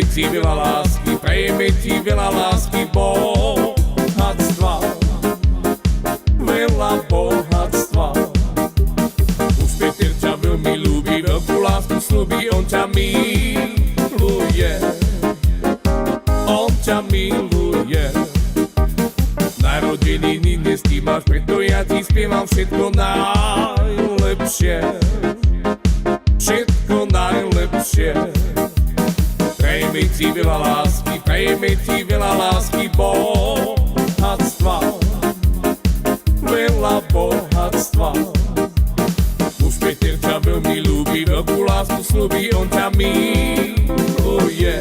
ti veľa lásky, bohatstva, veľa bohatstva. Už Peter ťa veľmi ľúbi, veľkú lásku sľubí, on ťa miluje, on ťa miluje. Narodeniny dnes ty máš, preto ja ti spievam všetko najlepšie, všetko najlepšie. Prejme ti veľa lásky, bohatstva, veľa bohatstva. Už Peter ťa veľmi ľúbi, veľkú lásku sľubí, on ťa miluje,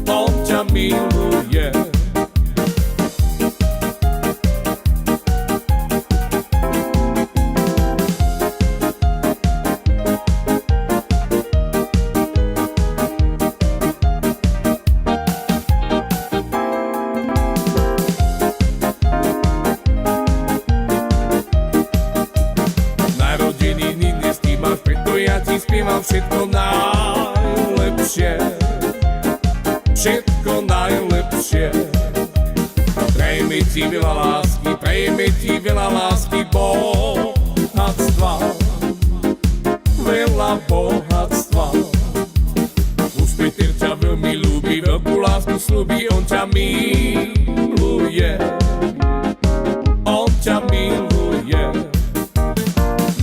on ťa miluje. Ja ti spievam všetko najlepšie, všetko najlepšie. Prejme ti veľa lásky, bohatstva, veľa bohatstva. Už Peter ťa veľmi ľúbi, veľkú lásku sľubí, on ťa miluje, on ťa miluje.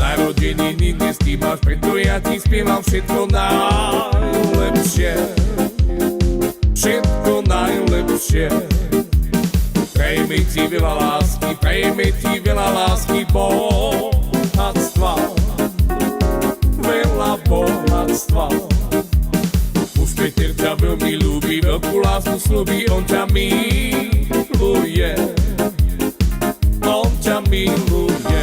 Narodeniny dnes ty máš, preto ja ti spievam všetko najlepšie, všetko najlepšie. Prejme ti veľa lásky, bohatstva, veľa bohatstva. Už Peter ťa veľmi ľúbi, veľkú lásku sľubí, on ťa miluje, on ťa miluje.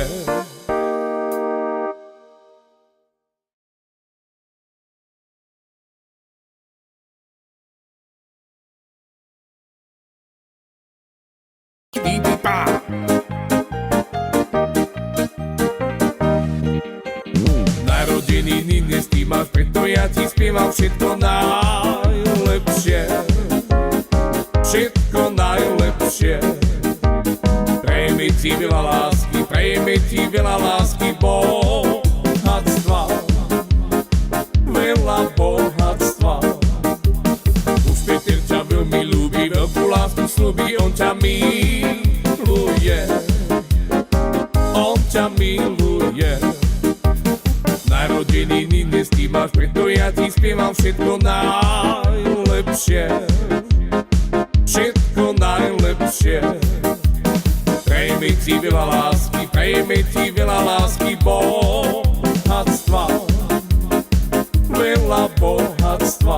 Narodeniny dnes ty máš, preto ja ti spievam všetko najlepšie, všetko najlepšie. Prejme ti veľa lásky, bohatstva, veľa bohatstva. Už Peter ťa veľmi ľúbi, veľkú lásku sľubí, on ťa miluje, on ťa miluje. Narodeniny dnes ty máš, preto ja ti spievam všetko najlepšie, všetko najlepšie. Prejme ti veľa lásky, bohatstva, veľa bohatstva.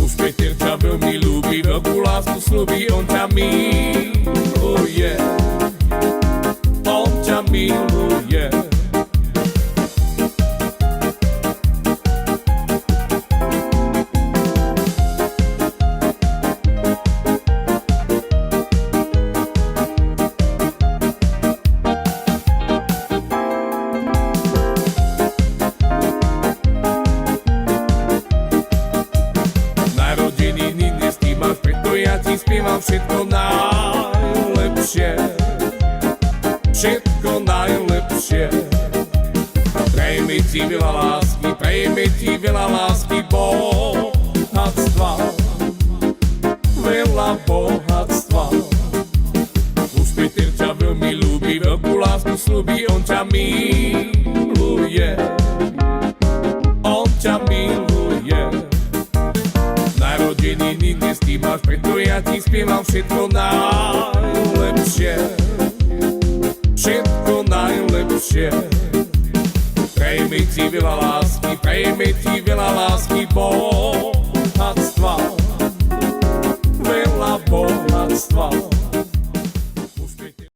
Už Peter ťa veľmi ľúbi, veľkú lásku sľubí, on ťa miluje, on ťa miluje. Narodeniny dnes ty máš, preto ja ti spievam všetko najlepšie, všetko najlepšie. Prejme ti veľa lásky, bohatstva, veľa bohatstva. Už Peter ťa veľmi ľúbi, veľkú lásku sľubí, on ťa miluje, on ťa miluje. Narodeniny dnes ty máš, preto ja ti spievam všetko najlepšie, všetko najlepšie. Prejme ti veľa lásky, bohatstva, veľa bohatstva.